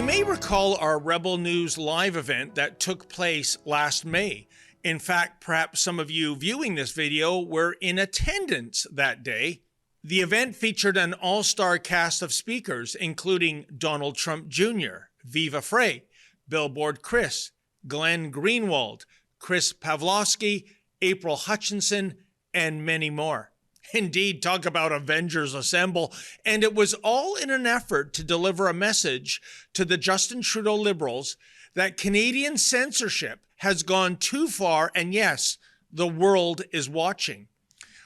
You may recall our Rebel News live event that took place last May. In fact, perhaps some of you viewing this video were in attendance that day. The event featured an all-star cast of speakers, including Donald Trump Jr., Viva Frey, Billboard Chris, Glenn Greenwald, Chris Pavlovsky, April Hutchinson, and many more. Indeed, talk about Avengers Assemble. And it was all in an effort to deliver a message to the Justin Trudeau Liberals that Canadian censorship has gone too far, and yes, the world is watching.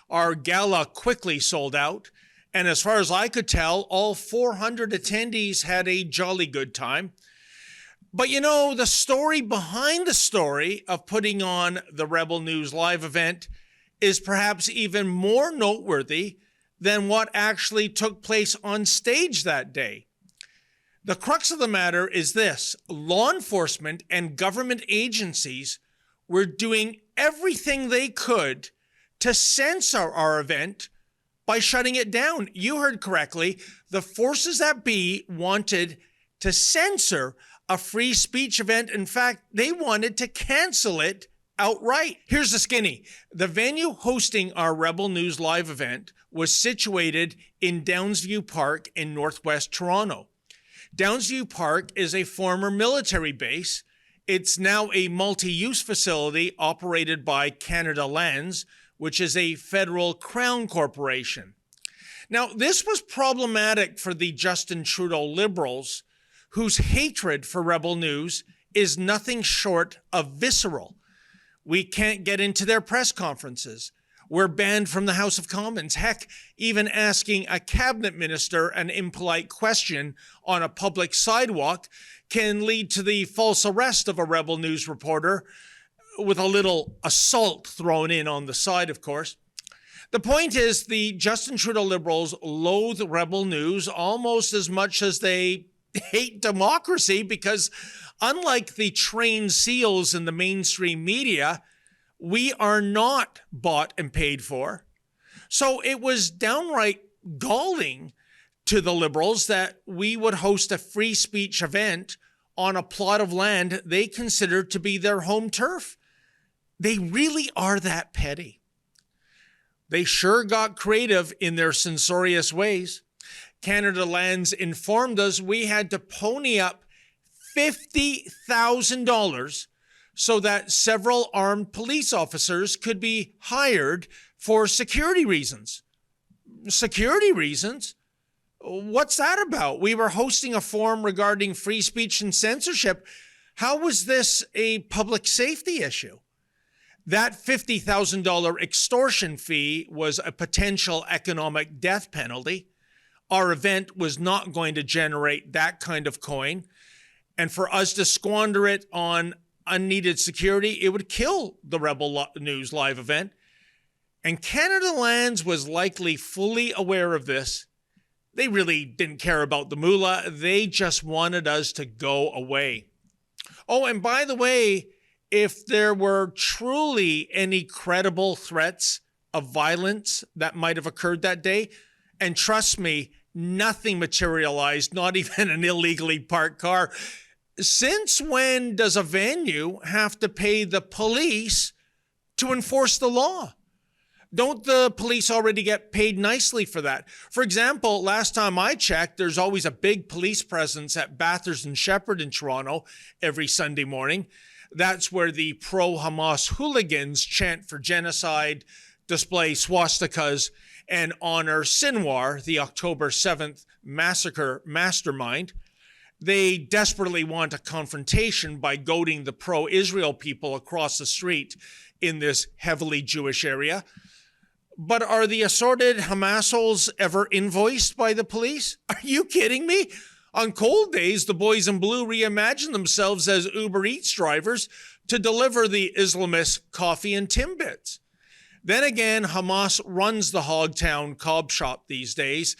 Our gala quickly sold out, and as far as I could tell, all 400 attendees had a jolly good time. But you know, the story behind the story of putting on the Rebel News live event is perhaps even more noteworthy than what actually took place on stage that day. The crux of the matter is this: law enforcement and government agencies were doing everything they could to censor our event by shutting it down. You heard correctly. The forces that be wanted to censor a free speech event. In fact, they wanted to cancel it outright. Here's the skinny. The venue hosting our Rebel News live event was situated in Downsview Park in northwest Toronto. Downsview Park is a former military base. It's now a multi-use facility operated by Canada Lands, which is a federal crown corporation. Now, this was problematic for the Justin Trudeau Liberals, whose hatred for Rebel News is nothing short of visceral. We can't get into their press conferences. We're banned from the House of Commons. Heck, even asking a cabinet minister an impolite question on a public sidewalk can lead to the false arrest of a Rebel News reporter, with a little assault thrown in on the side, of course. The point is, the Justin Trudeau Liberals loathe Rebel News almost as much as they hate democracy, because unlike the trained seals in the mainstream media, we are not bought and paid for. So it was downright galling to the Liberals that we would host a free speech event on a plot of land they considered to be their home turf. They really are that petty. They sure got creative in their censorious ways. Canada Lands informed us we had to pony up $50,000 so that several armed police officers could be hired for security reasons. Security reasons? What's that about? We were hosting a forum regarding free speech and censorship. How was this a public safety issue? That $50,000 extortion fee was a potential economic death penalty. Our event was not going to generate that kind of coin. And for us to squander it on unneeded security, it would kill the Rebel News live event. And Canada Lands was likely fully aware of this. They really didn't care about the moolah. They just wanted us to go away. Oh, and by the way, if there were truly any credible threats of violence that might have occurred that day, and trust me, nothing materialized, not even an illegally parked car. Since when does a venue have to pay the police to enforce the law? Don't the police already get paid nicely for that? For example, last time I checked, there's always a big police presence at Bathurst and Shepherd in Toronto every Sunday morning. That's where the pro-Hamas hooligans chant for genocide, display swastikas, and honor Sinwar, the October 7th massacre mastermind. They desperately want a confrontation by goading the pro-Israel people across the street in this heavily Jewish area. But are the assorted Hamasholes ever invoiced by the police? Are you kidding me? On cold days, the boys in blue reimagine themselves as Uber Eats drivers to deliver the Islamists coffee and Timbits. Then again, Hamas runs the Hogtown Cobb shop these days.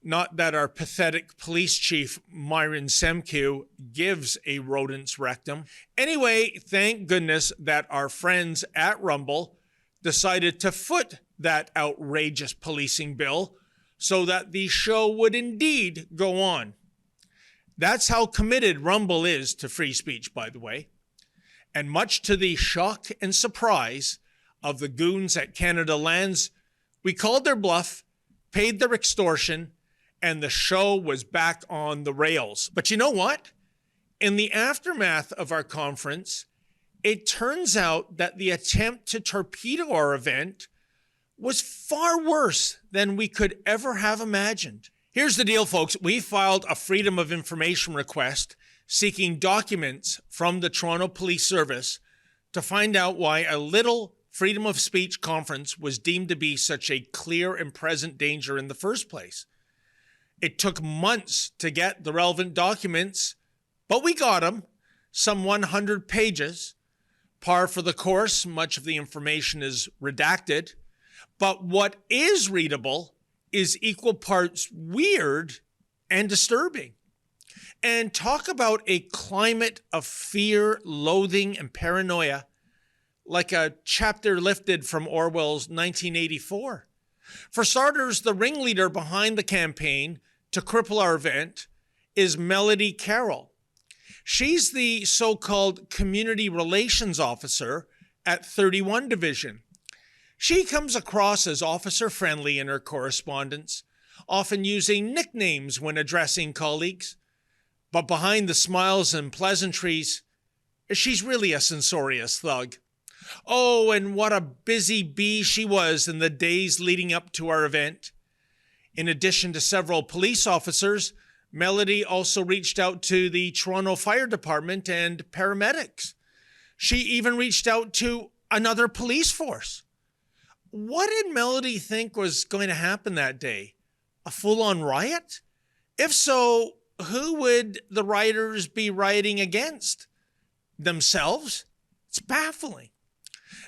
Not that our pathetic police chief, Myron Semkiw, gives a rodent's rectum. Anyway, thank goodness that our friends at Rumble decided to foot that outrageous policing bill so that the show would indeed go on. That's how committed Rumble is to free speech, by the way. And much to the shock and surprise of the goons at Canada Lands, we called their bluff, paid their extortion, and the show was back on the rails. But you know what? In the aftermath of our conference, it turns out that the attempt to torpedo our event was far worse than we could ever have imagined. Here's the deal, folks. We filed a Freedom of Information request seeking documents from the Toronto Police Service to find out why a little freedom of speech conference was deemed to be such a clear and present danger in the first place. It took months to get the relevant documents, but we got them, some 100 pages. Par for the course, much of the information is redacted. But what is readable is equal parts weird and disturbing. And talk about a climate of fear, loathing, and paranoia, like a chapter lifted from Orwell's 1984. For starters, the ringleader behind the campaign to cripple our event is Melody Carroll. She's the so-called community relations officer at 31 Division. She comes across as officer-friendly in her correspondence, often using nicknames when addressing colleagues. But behind the smiles and pleasantries, she's really a censorious thug. Oh, and what a busy bee she was in the days leading up to our event. In addition to several police officers, Melody also reached out to the Toronto Fire Department and paramedics. She even reached out to another police force. What did Melody think was going to happen that day? A full-on riot? If so, who would the rioters be rioting against? Themselves? It's baffling.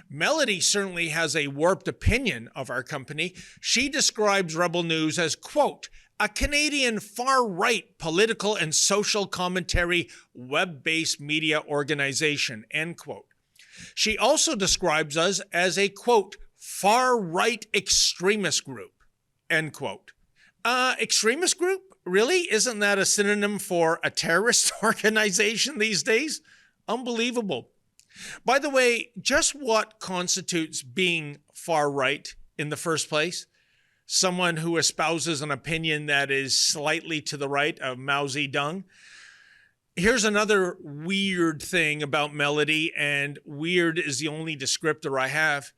Melody certainly has a warped opinion of our company. She describes Rebel News as, quote, a Canadian far-right political and social commentary web-based media organization, end quote. She also describes us as a, quote, far-right extremist group, end quote. Extremist group? Really? Isn't that a synonym for a terrorist organization these days? Unbelievable. By the way, just what constitutes being far-right in the first place? Someone who espouses an opinion that is slightly to the right of Mao Zedong? Here's another weird thing about Melody, and weird is the only descriptor I have.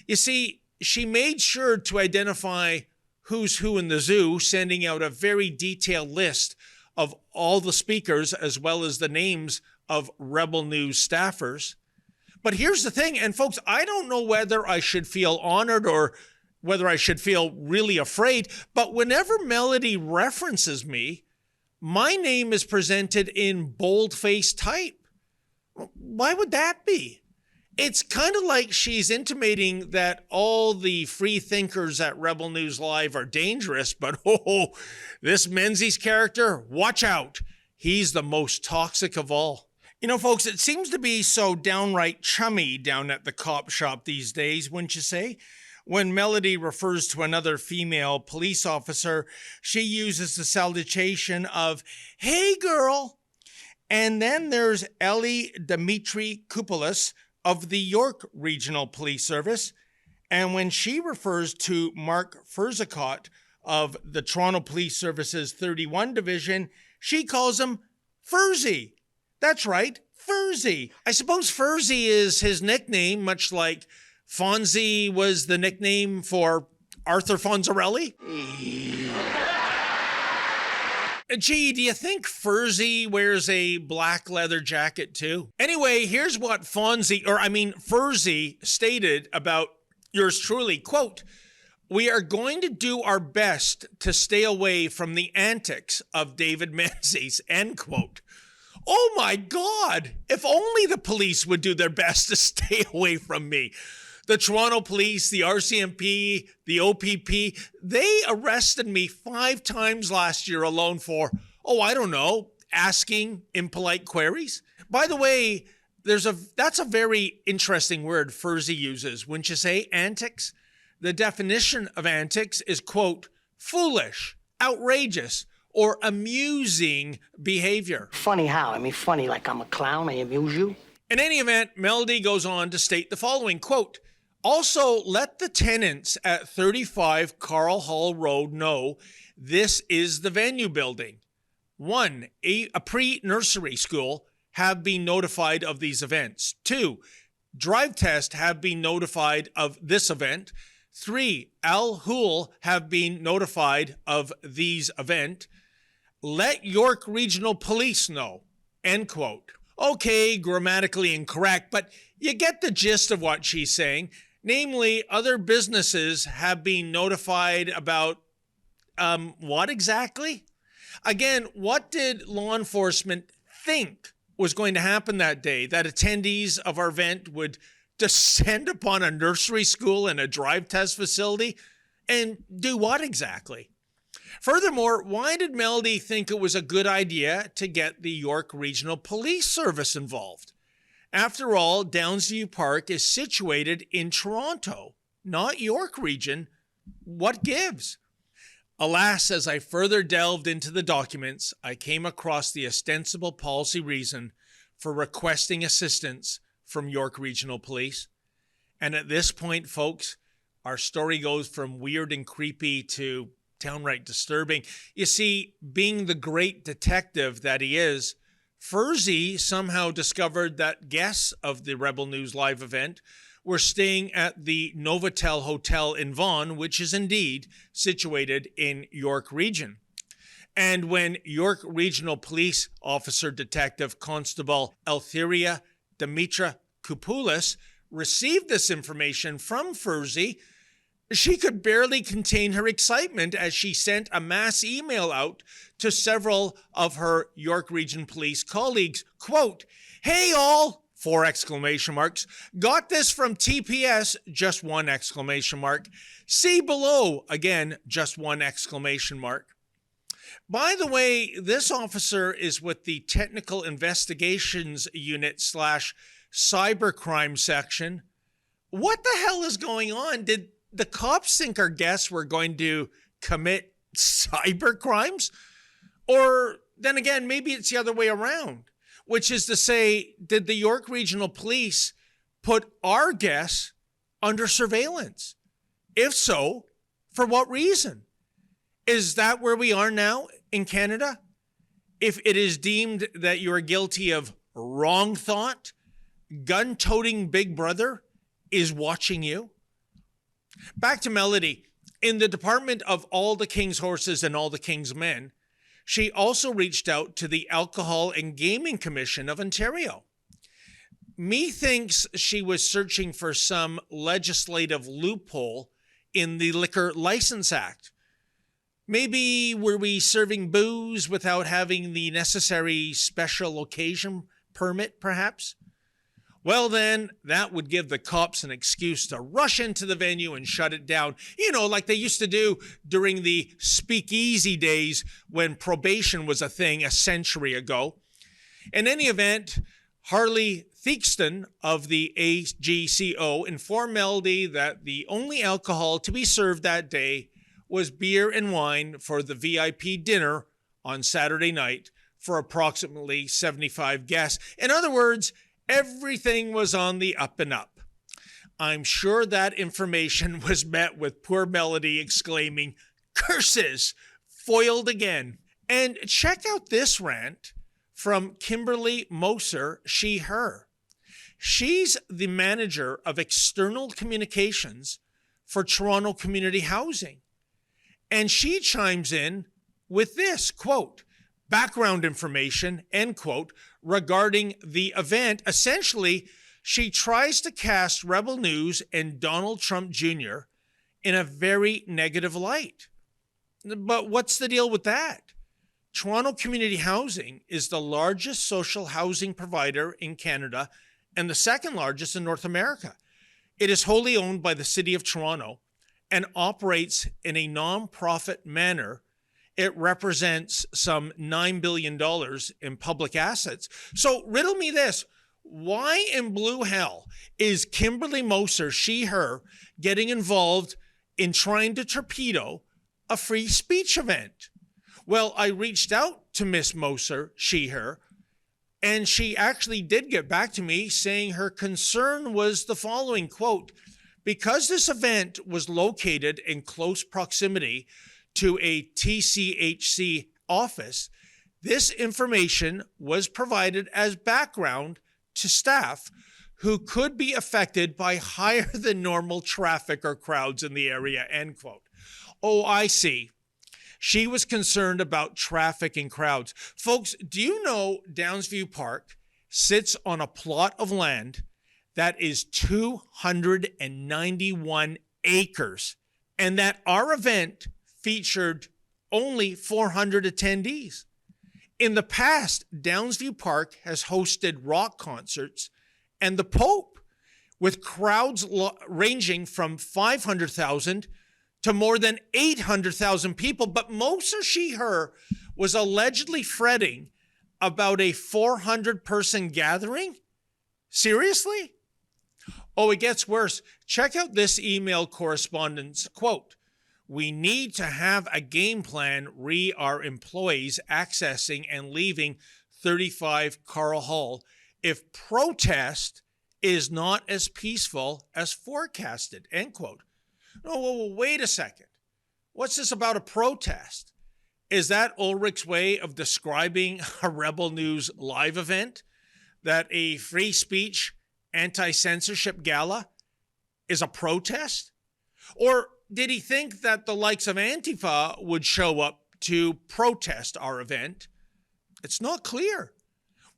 You see, she made sure to identify who's who in the zoo, sending out a very detailed list of all the speakers as well as the names of Rebel News staffers. But here's the thing, and folks, I don't know whether I should feel honored or whether I should feel really afraid, but whenever Melody references me, my name is presented in boldface type. Why would that be? It's kind of like she's intimating that all the free thinkers at Rebel News Live are dangerous, but this Menzies character, watch out. He's the most toxic of all. You know, folks, it seems to be so downright chummy down at the cop shop these days, wouldn't you say? When Melody refers to another female police officer, she uses the salutation of, hey, girl. And then there's Ellie Dimitri-Koupoulos of the York Regional Police Service. And when she refers to Mark Furzicott of the Toronto Police Service's 31 Division, she calls him Furzy. That's right, Furzy. I suppose Furzy is his nickname, much like Fonzie was the nickname for Arthur Fonzarelli. Gee, do you think Furzy wears a black leather jacket too? Anyway, here's what Furzy stated about yours truly, quote, we are going to do our best to stay away from the antics of David Menzies, end quote. Oh my God, if only the police would do their best to stay away from me. The Toronto Police, the RCMP, the OPP, they arrested me 5 times last year alone for, I don't know, asking impolite queries. By the way, that's a very interesting word Furzy uses. Wouldn't you say, antics? The definition of antics is, quote, foolish, outrageous, or amusing behavior. Funny how? I mean, funny like I'm a clown, I amuse you? In any event, Melody goes on to state the following, quote, also let the tenants at 35 Carl Hall Road know this is the venue building. 1. A pre-nursery school have been notified of these events. 2. Drive Test have been notified of this event. 3. Al Hool have been notified of these event. Let York Regional Police know. End quote. Okay, grammatically incorrect, but you get the gist of what she's saying. Namely, other businesses have been notified about what exactly? Again, what did law enforcement think was going to happen that day? That attendees of our event would descend upon a nursery school and a drive test facility? And do what exactly? Furthermore, why did Melody think it was a good idea to get the York Regional Police Service involved? After all, Downsview Park is situated in Toronto, not York Region. What gives? Alas, as I further delved into the documents, I came across the ostensible policy reason for requesting assistance from York Regional Police. And at this point, folks, our story goes from weird and creepy to downright disturbing. You see, being the great detective that he is, Furzy somehow discovered that guests of the Rebel News Live event were staying at the Novotel Hotel in Vaughan, which is indeed situated in York Region. And when York Regional Police Officer Detective Constable Eltheria Dimitra Koupoulis received this information from Furzy, she could barely contain her excitement as she sent a mass email out to several of her York Region Police colleagues. Quote, hey all, 4 exclamation marks. Got this from TPS, just 1 exclamation mark. See below, again, just 1 exclamation mark. By the way, this officer is with the Technical Investigations Unit / Cybercrime Section. What the hell is going on? Did the cops think our guests were going to commit cyber crimes? Or then again, maybe it's the other way around, which is to say, did the York Regional Police put our guests under surveillance? If so, for what reason? Is that where we are now in Canada? If it is deemed that you are guilty of wrong thought, gun-toting Big Brother is watching you? Back to Melody. In the department of All the King's Horses and All the King's Men, she also reached out to the Alcohol and Gaming Commission of Ontario. Methinks she was searching for some legislative loophole in the Liquor License Act. Maybe were we serving booze without having the necessary special occasion permit, perhaps? Well, then, that would give the cops an excuse to rush into the venue and shut it down. You know, like they used to do during the speakeasy days when probation was a thing a century ago. In any event, Harley Theakston of the AGCO informed Melody that the only alcohol to be served that day was beer and wine for the VIP dinner on Saturday night for approximately 75 guests. In other words, everything was on the up and up. I'm sure that information was met with poor Melody exclaiming, curses, foiled again. And check out this rant from Kimberly Moser, she, her. She's the manager of external communications for Toronto Community Housing. And she chimes in with this, quote, background information, end quote, regarding the event. Essentially, she tries to cast Rebel News and Donald Trump Jr. in a very negative light. But what's the deal with that? Toronto Community Housing is the largest social housing provider in Canada and the second largest in North America. It is wholly owned by the City of Toronto and operates in a non-profit manner. It represents some $9 billion in public assets. So riddle me this. Why in blue hell is Kimberly Moser, she, her, getting involved in trying to torpedo a free speech event? Well, I reached out to Miss Moser, she, her, and she actually did get back to me saying her concern was the following, quote, because this event was located in close proximity to a TCHC office, this information was provided as background to staff who could be affected by higher than normal traffic or crowds in the area, end quote. Oh, I see. She was concerned about traffic and crowds. Folks, do you know Downsview Park sits on a plot of land that is 291 acres, and that our event featured only 400 attendees? In the past, Downsview Park has hosted rock concerts and the Pope, with crowds ranging from 500,000 to more than 800,000 people. But Moser, she, her, was allegedly fretting about a 400-person gathering? Seriously? Oh, it gets worse. Check out this email correspondence. Quote, we need to have a game plan re our employees accessing and leaving 35 Carl Hall if protest is not as peaceful as forecasted, end quote. No, well, wait a second. What's this about a protest? Is that Ulrich's way of describing a Rebel News live event? That a free speech, anti-censorship gala is a protest? Or did he think that the likes of Antifa would show up to protest our event? It's not clear.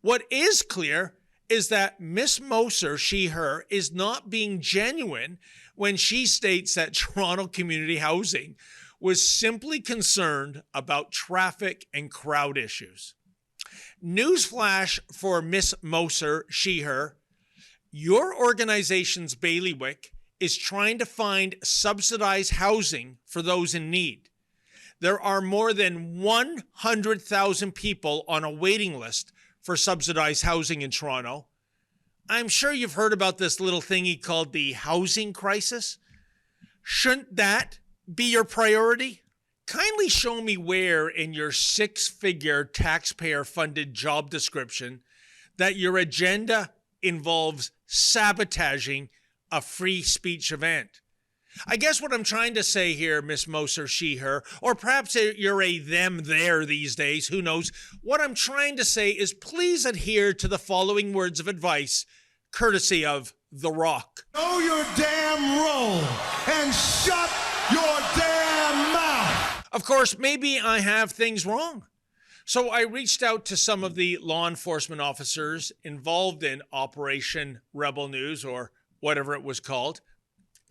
What is clear is that Miss Moser, she, her, is not being genuine when she states that Toronto Community Housing was simply concerned about traffic and crowd issues. Newsflash for Miss Moser, she, her, your organization's bailiwick is trying to find subsidized housing for those in need. There are more than 100,000 people on a waiting list for subsidized housing in Toronto. I'm sure you've heard about this little thingy called the housing crisis. Shouldn't that be your priority? Kindly show me where in your six-figure taxpayer-funded job description that your agenda involves sabotaging a free speech event. I guess what I'm trying to say here, Miss Moser, she, her, or perhaps you're a them, there these days, who knows? What I'm trying to say is please adhere to the following words of advice, courtesy of The Rock. Know your damn role and shut your damn mouth. Of course, maybe I have things wrong. So I reached out to some of the law enforcement officers involved in Operation Rebel News, or whatever it was called.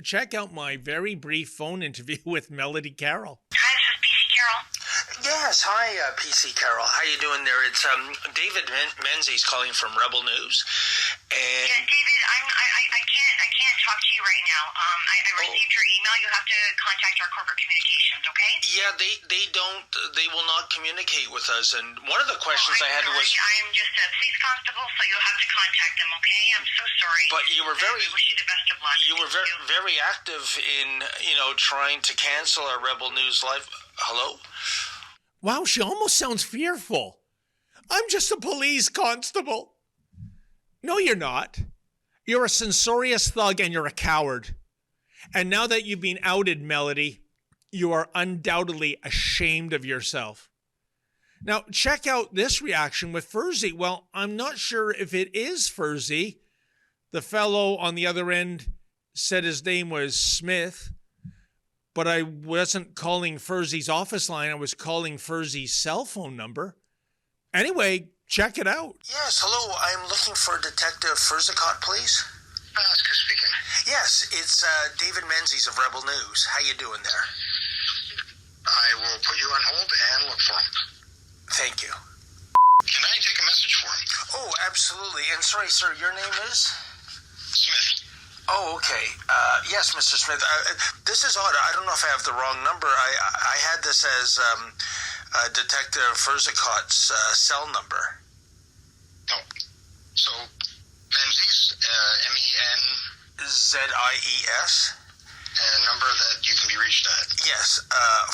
Check out my very brief phone interview with Melody Carroll. Hi, this is PC Carroll. Yes, hi, PC Carroll. How you doing there? It's David Menzies calling from Rebel News. And Yeah, David, I can't talk to you right now. I received your email. You'll have to contact our corporate communications, okay? yeah, they will not communicate with us. And one of the questions I had was, I'm just a police constable, so you'll have to contact them, okay? I'm so sorry. but you were very, I wish you the best of luck. you were very, very active in, trying to cancel our Rebel News live. Hello? Wow, she almost sounds fearful. I'm just a police constable. No, you're not. You're a censorious thug and you're a coward. And now that you've been outed, Melody, you are undoubtedly ashamed of yourself. Now, check out this reaction with Furzy. Well, I'm not sure if it is Furzy. The fellow on the other end said his name was Smith, but I wasn't calling Furzy's office line. I was calling Furzy's cell phone number. Anyway, check it out. Yes, hello. I'm looking for Detective Furzicott, please. Oscar speaking. Yes, it's David Menzies of Rebel News. How you doing there? I will put you on hold and look for him. Thank you. Can I take a message for him? Oh, absolutely. And sorry, sir, your name is? Smith. Oh, okay. Yes, Mr. Smith. This is odd. I don't know if I have the wrong number. I had this as Detective Furzicott's cell number. No. So, Menzies, M-E-N... Z-I-E-S? A number that you can be reached at. Yes,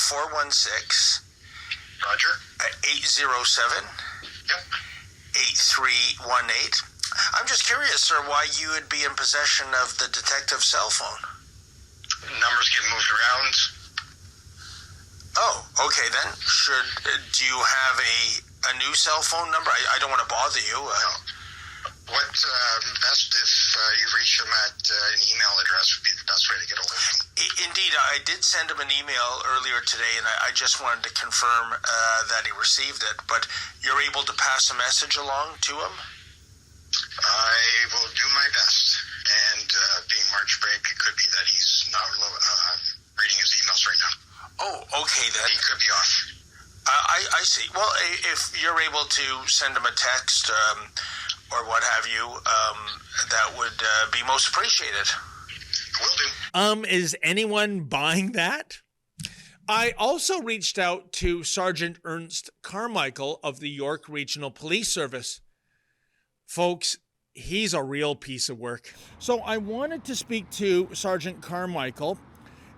416 Roger. 807 Yep. 8318. I'm just curious, sir, why you would be in possession of the detective's cell phone. Numbers get moved around. Oh, okay then. Do you have a new cell phone number? I don't want to bother you. No. What best if you reach him at an email address would be the best way to get a hold of him. Indeed, I did send him an email earlier today, and I just wanted to confirm that he received it. But you're able to pass a message along to him? I will do my best. And being March break, it could be that he's not reading his emails right now. Oh, okay then. He could be off. I see. Well, if you're able to send him a text or what have you, that would be most appreciated. Will do. Is anyone buying that? I also reached out to Sergeant Ernst Carmichael of the York Regional Police Service. Folks, he's a real piece of work. So I wanted to speak to Sergeant Carmichael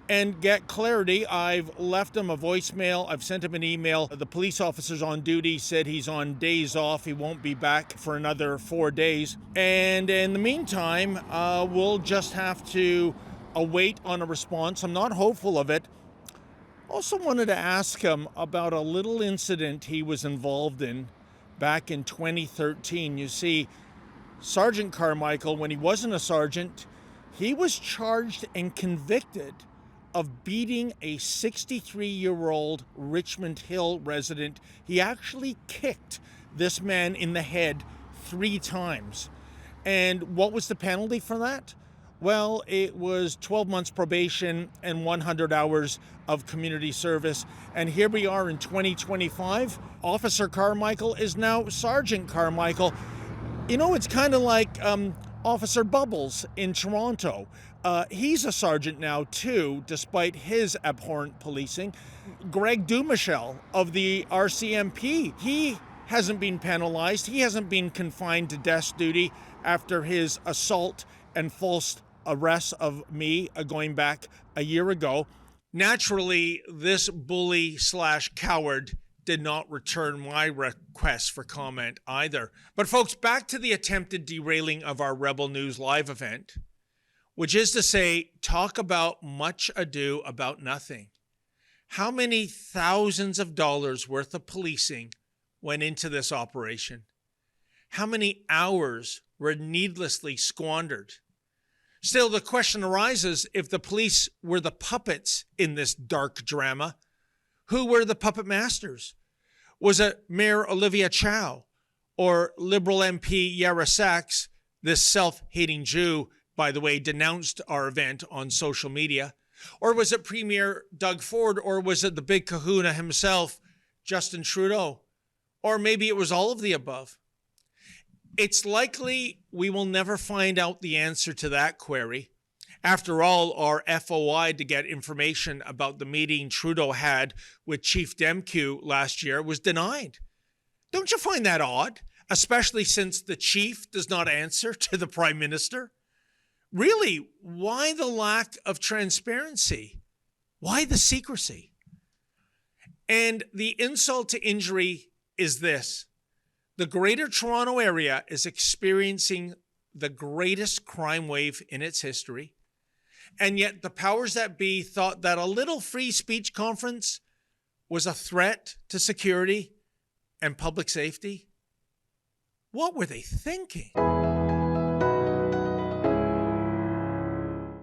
and get clarity. I've left him a voicemail. I've sent him an email. The police officers on duty said he's on days off. He won't be back for another 4 days. And in the meantime, we'll just have to await on a response. I'm not hopeful of it. Also wanted to ask him about a little incident he was involved in back in 2013. You see, Sergeant Carmichael, when he wasn't a sergeant, he was charged and convicted of beating a 63-year-old Richmond Hill resident. He actually kicked this man in the head 3 times. And what was the penalty for that? Well, it was 12 months probation and 100 hours of community service. And here we are in 2025. Officer Carmichael is now Sergeant Carmichael. You know, it's kind of like Officer Bubbles in Toronto. He's a sergeant now, too, despite his abhorrent policing. Greg Dumichel of the RCMP, he hasn't been penalized. He hasn't been confined to desk duty after his assault and false arrest of me going back a year ago. Naturally, this bully/coward did not return my request for comment either. But folks, back to the attempted derailing of our Rebel News live event, which is to say, talk about much ado about nothing. How many thousands of dollars worth of policing went into this operation? How many hours were needlessly squandered? Still, the question arises, if the police were the puppets in this dark drama, who were the puppet masters? Was it Mayor Olivia Chow or Liberal MP Yara Sachs, this self-hating Jew, by the way, denounced our event on social media? Or was it Premier Doug Ford? Or was it the big kahuna himself, Justin Trudeau? Or maybe it was all of the above. It's likely we will never find out the answer to that query. After all, our FOI to get information about the meeting Trudeau had with Chief Demkew last year was denied. Don't you find that odd? Especially since the chief does not answer to the Prime Minister? Really, why the lack of transparency? Why the secrecy? And the insult to injury is this. The Greater Toronto Area is experiencing the greatest crime wave in its history. And yet the powers that be thought that a little free speech conference was a threat to security and public safety. What were they thinking?